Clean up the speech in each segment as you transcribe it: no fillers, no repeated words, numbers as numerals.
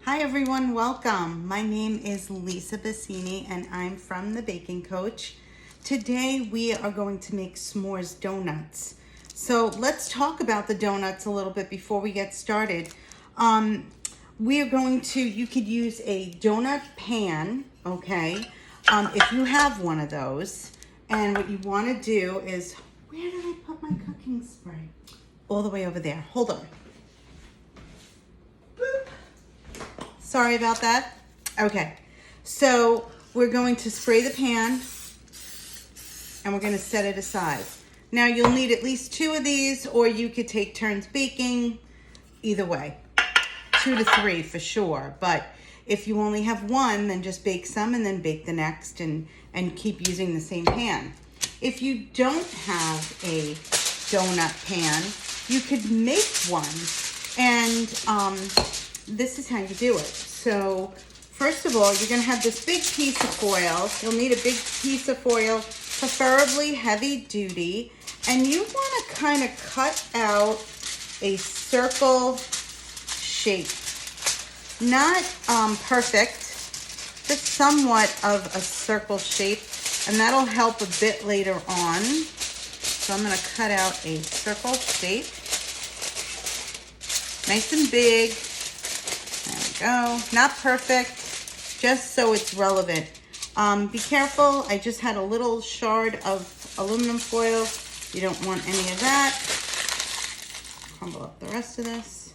Hi everyone, welcome. My name is Lisa Bassini and I'm from The Baking Coach. Today we are going to make s'mores donuts. So let's talk about the donuts a little bit before we get started. You could use a donut pan, okay, if you have one of those. And what you want to do is, where did I put my cooking spray? All the way over there. Hold on. Sorry about that. Okay, so we're going to spray the pan and we're going to set it aside. Now you'll need at least 2 of these, or you could take turns baking. Either way, 2 to 3 for sure. But if you only have one, then just bake some and then bake the next and keep using the same pan. If you don't have a donut pan, you could make one, and this is how you do it. So first of all, you're going to have this big piece of foil. You'll need a big piece of foil, preferably heavy duty, and you want to kind of cut out a circle shape. Not perfect, just somewhat of a circle shape, and that'll help a bit later on. So I'm going to cut out a circle shape. Nice and big. There we go. Not perfect, just so it's relevant. Be careful. I just had a little shard of aluminum foil. You don't want any of that. Crumble up the rest of this.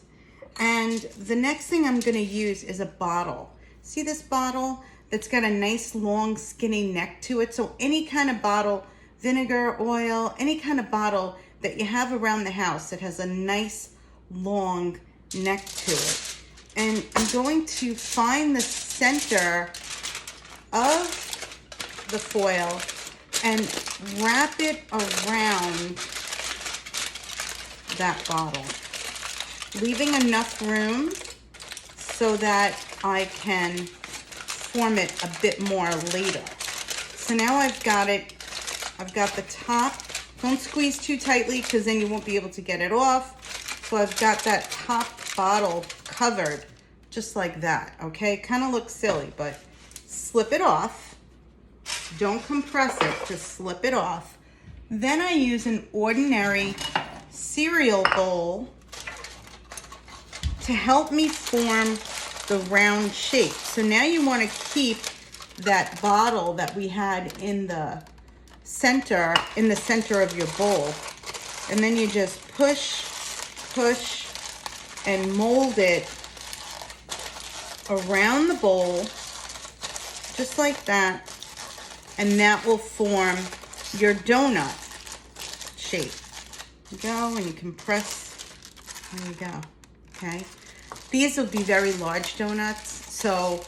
And the next thing I'm going to use is a bottle. See this bottle that's got a nice long skinny neck to it? So any kind of bottle, vinegar, oil, any kind of bottle that you have around the house that has a nice long neck to it. And I'm going to find the center of the foil and wrap it around that bottle, leaving enough room so that I can form it a bit more later. So now I've got it. I've got the top. Don't squeeze too tightly because then you won't be able to get it off. So I've got that top bottle covered just like that, okay? Kind of looks silly, but slip it off. Don't compress it, just slip it off. Then I use an ordinary cereal bowl to help me form the round shape. So now you want to keep that bottle that we had in the center of your bowl. And then you just push and mold it around the bowl, just like that, and that will form your donut shape. You go and you can press, there you go, okay? These will be very large donuts, so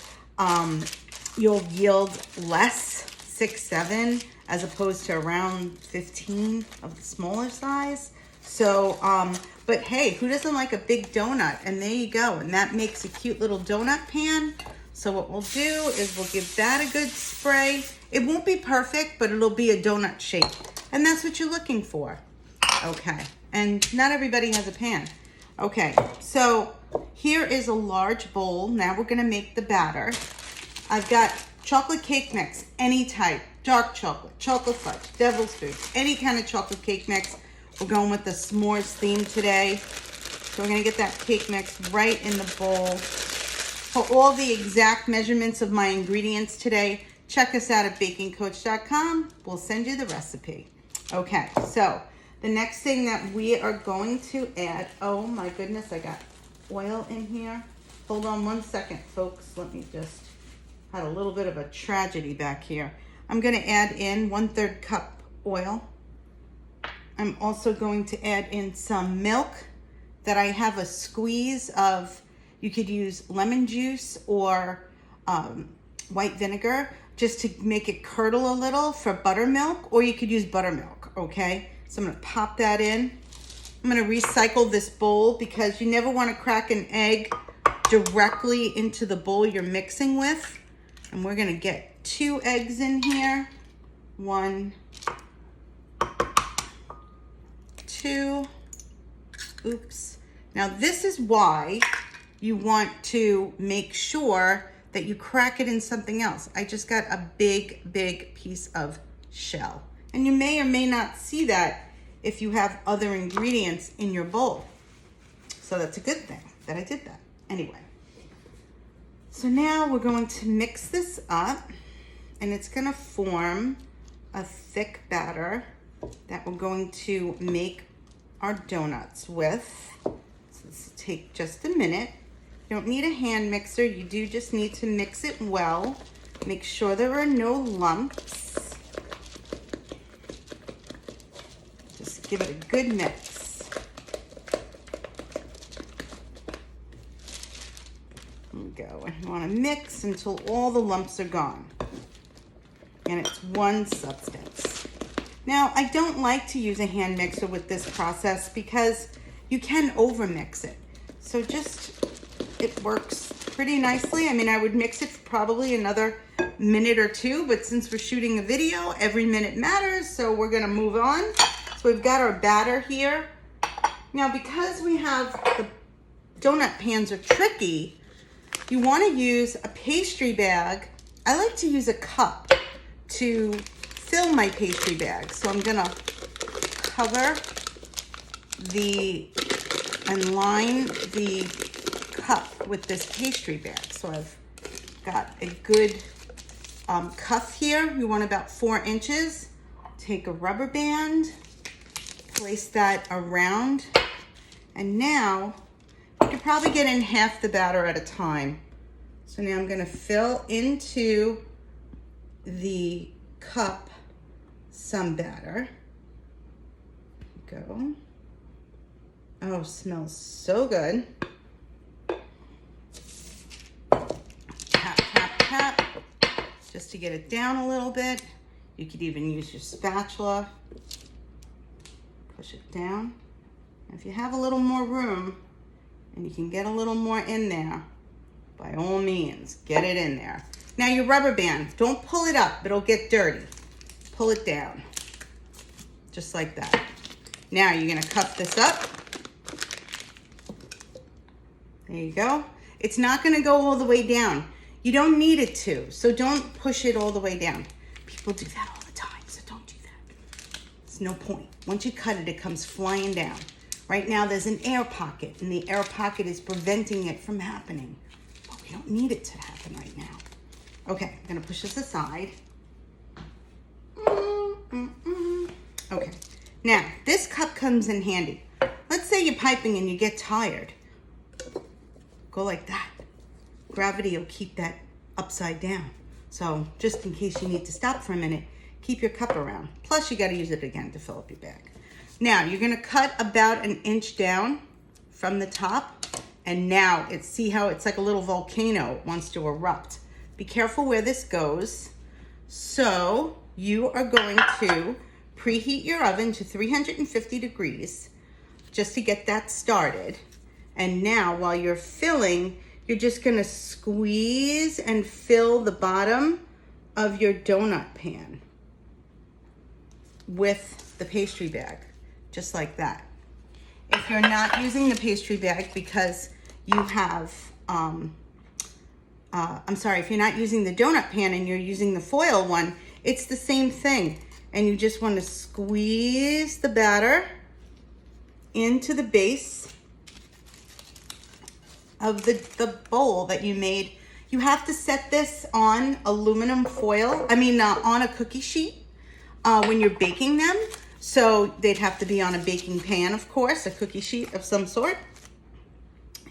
you'll yield less, 6, 7, as opposed to around 15 of the smaller size. So, but hey, who doesn't like a big donut? And there you go. And that makes a cute little donut pan. So what we'll do is we'll give that a good spray. It won't be perfect, but it'll be a donut shape. And that's what you're looking for. Okay. And not everybody has a pan. Okay. So here is a large bowl. Now we're going to make the batter. I've got chocolate cake mix, any type. Dark chocolate, chocolate fudge, devil's food, any kind of chocolate cake mix. We're going with the s'mores theme today. So we're going to get that cake mix right in the bowl. For all the exact measurements of my ingredients today, check us out at bakingcoach.com. We'll send you the recipe. Okay, so the next thing that we are going to add, oh my goodness, I got oil in here. Hold on one second, folks. Let me just, had a little bit of a tragedy back here. I'm going to add in 1/3 cup oil. I'm also going to add in some milk that I have a squeeze of. You could use lemon juice or white vinegar just to make it curdle a little for buttermilk, or you could use buttermilk, okay? So I'm going to pop that in. I'm going to recycle this bowl because you never want to crack an egg directly into the bowl you're mixing with. And we're going to get 2 eggs in here. 1, 2. Oops. Now this is why you want to make sure that you crack it in something else. I just got a big piece of shell. And you may or may not see that if you have other ingredients in your bowl. So that's a good thing that I did that. Anyway, so now we're going to mix this up, and it's gonna form a thick batter that we're going to make our donuts with. So this will take just a minute. You don't need a hand mixer. You do just need to mix it well. Make sure there are no lumps. Just give it a good mix. There we go. And you want to mix until all the lumps are gone. And it's one substance. Now, I don't like to use a hand mixer with this process because you can overmix it. So it works pretty nicely. I mean, I would mix it for probably another minute or two, but since we're shooting a video, every minute matters, so we're gonna move on. So we've got our batter here. Now, because we have the donut pans are tricky, you wanna use a pastry bag. I like to use a cup to fill my pastry bag. So I'm gonna cover and line the cup with this pastry bag. So I've got a good cuff here. You want about 4 inches. Take a rubber band, place that around, and now you could probably get in half the batter at a time. So now I'm gonna fill into the cup some batter. Go. Oh, smells so good. Tap, tap, tap, just to get it down a little bit. You could even use your spatula. Push it down. If you have a little more room and you can get a little more in there, by all means, get it in there. Now your rubber band, don't pull it up, it'll get dirty. Pull it down, just like that. Now you're gonna cup this up. There you go. It's not gonna go all the way down. You don't need it to, so don't push it all the way down. People do that all the time, so don't do that. There's no point. Once you cut it, it comes flying down. Right now there's an air pocket, and the air pocket is preventing it from happening. But we don't need it to happen right now. Okay, I'm gonna push this aside. Okay, now this cup comes in handy. Let's say you're piping and you get tired. Go like that. Gravity will keep that upside down. So just in case you need to stop for a minute, keep your cup around. Plus you gotta use it again to fill up your bag. Now you're gonna cut about 1 inch down from the top, and now see how it's like a little volcano. It wants to erupt. Be careful where this goes. So you are going to preheat your oven to 350 degrees just to get that started. And now while you're filling, you're just gonna squeeze and fill the bottom of your donut pan with the pastry bag, just like that. If you're not using the pastry bag because you have, if you're not using the donut pan and you're using the foil one, it's the same thing. And you just want to squeeze the batter into the base of the bowl that you made. You have to set this on aluminum foil, on a cookie sheet when you're baking them. So they'd have to be on a baking pan, of course, a cookie sheet of some sort.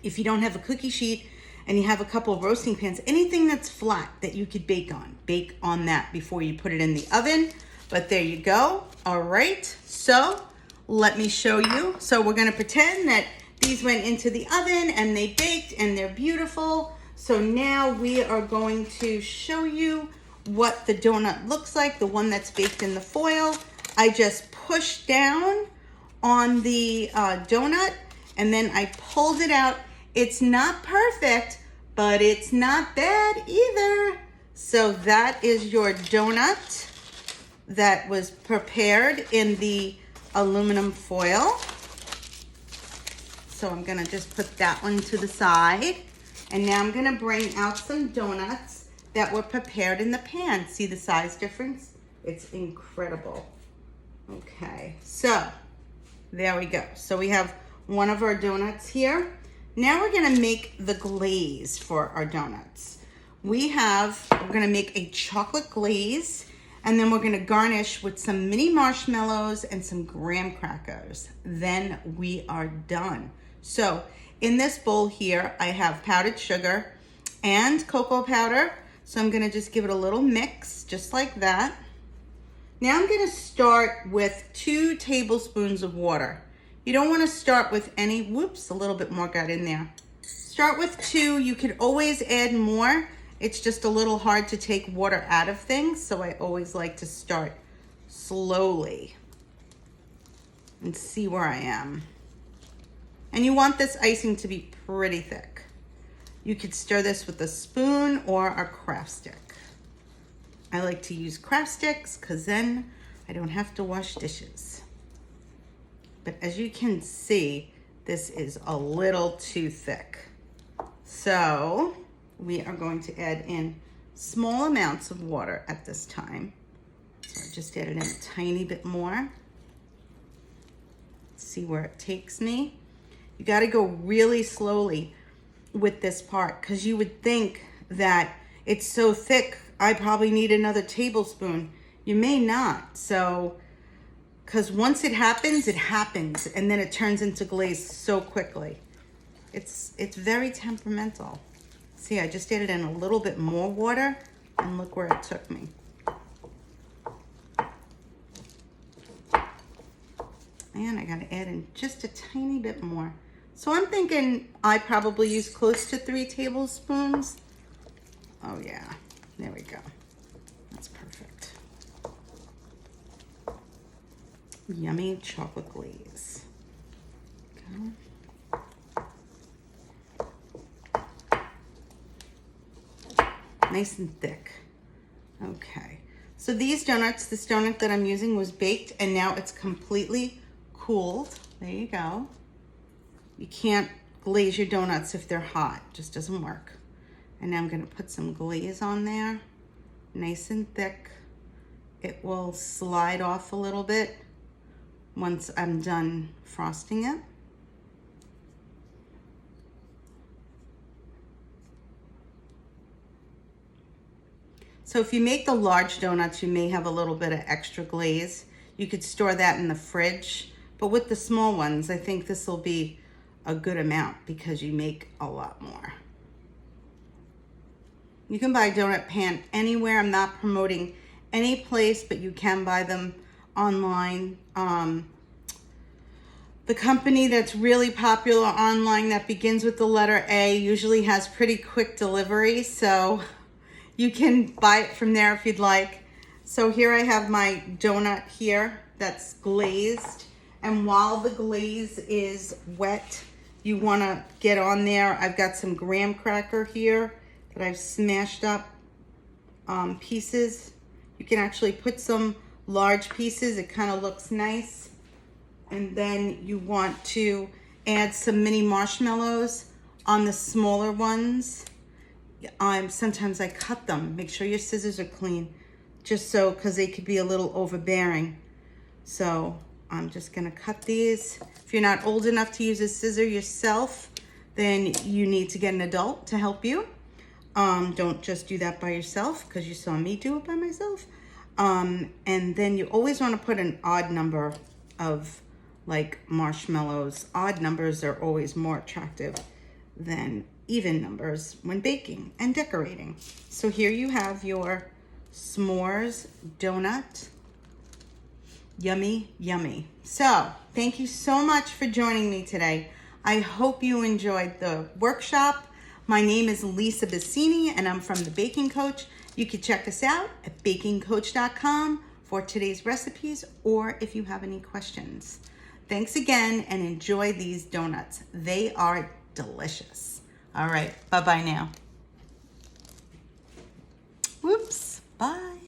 If you don't have a cookie sheet and you have a couple of roasting pans, anything that's flat that you could bake on that before you put it in the oven. But there you go. All right, so let me show you. So we're gonna pretend that these went into the oven and they baked and they're beautiful. So now we are going to show you what the donut looks like, the one that's baked in the foil. I just pushed down on the donut and then I pulled it out. It's not perfect, but it's not bad either. So that is your donut that was prepared in the aluminum foil. So I'm gonna just put that one to the side. And now I'm gonna bring out some donuts that were prepared in the pan. See the size difference? It's incredible. Okay, so there we go. So we have one of our donuts here. Now we're gonna make the glaze for our donuts. We're gonna make a chocolate glaze, and then we're gonna garnish with some mini marshmallows and some graham crackers. Then we are done. So in this bowl here, I have powdered sugar and cocoa powder. So I'm gonna just give it a little mix, just like that. Now I'm gonna start with 2 tablespoons of water. You don't wanna start with any, whoops, a little bit more got in there. Start with 2, you could always add more. It's just a little hard to take water out of things, so I always like to start slowly and see where I am. And you want this icing to be pretty thick. You could stir this with a spoon or a craft stick. I like to use craft sticks because then I don't have to wash dishes. But as you can see, this is a little too thick. So we are going to add in small amounts of water at this time. So I just added in a tiny bit more. See where it takes me. You got to go really slowly with this part because you would think that it's so thick, I probably need another tablespoon. You may not. So, because once it happens, and then it turns into glaze so quickly. It's very temperamental. See, I just added in a little bit more water, and look where it took me. And I gotta add in just a tiny bit more. So I'm thinking I probably use close to 3 tablespoons. Oh yeah, there we go. That's perfect. Yummy chocolate glaze. Go. Nice and thick. Okay, so these donuts, this donut that I'm using was baked and now it's completely cooled. There you go. You can't glaze your donuts if they're hot, it just doesn't work. And now I'm gonna put some glaze on there, nice and thick. It will slide off a little bit once I'm done frosting it. So if you make the large donuts, you may have a little bit of extra glaze. You could store that in the fridge, but with the small ones, I think this will be a good amount because you make a lot more. You can buy a donut pan anywhere. I'm not promoting any place, but you can buy them online. The company that's really popular online that begins with the letter A usually has pretty quick delivery, so you can buy it from there if you'd like. So here I have my donut here that's glazed, and while the glaze is wet, you want to get on there. I've got some graham cracker here that I've smashed up pieces. You can actually put some large pieces. It kind of looks nice. And then you want to add some mini marshmallows on the smaller ones. Sometimes I cut them. Make sure your scissors are clean, just so, because they could be a little overbearing. So I'm just gonna cut these. If you're not old enough to use a scissor yourself, then you need to get an adult to help you. Don't just do that by yourself, because you saw me do it by myself. And then you always want to put an odd number of like marshmallows. Odd numbers are always more attractive than even numbers when baking and decorating. So here you have your s'mores donut. Yummy, yummy. So thank you so much for joining me today. I hope you enjoyed the workshop. My name is Lisa Bassini and I'm from The Baking Coach. You can check us out at bakingcoach.com for today's recipes or if you have any questions. Thanks again and enjoy these donuts. They are delicious. All right, bye-bye now. Whoops, bye.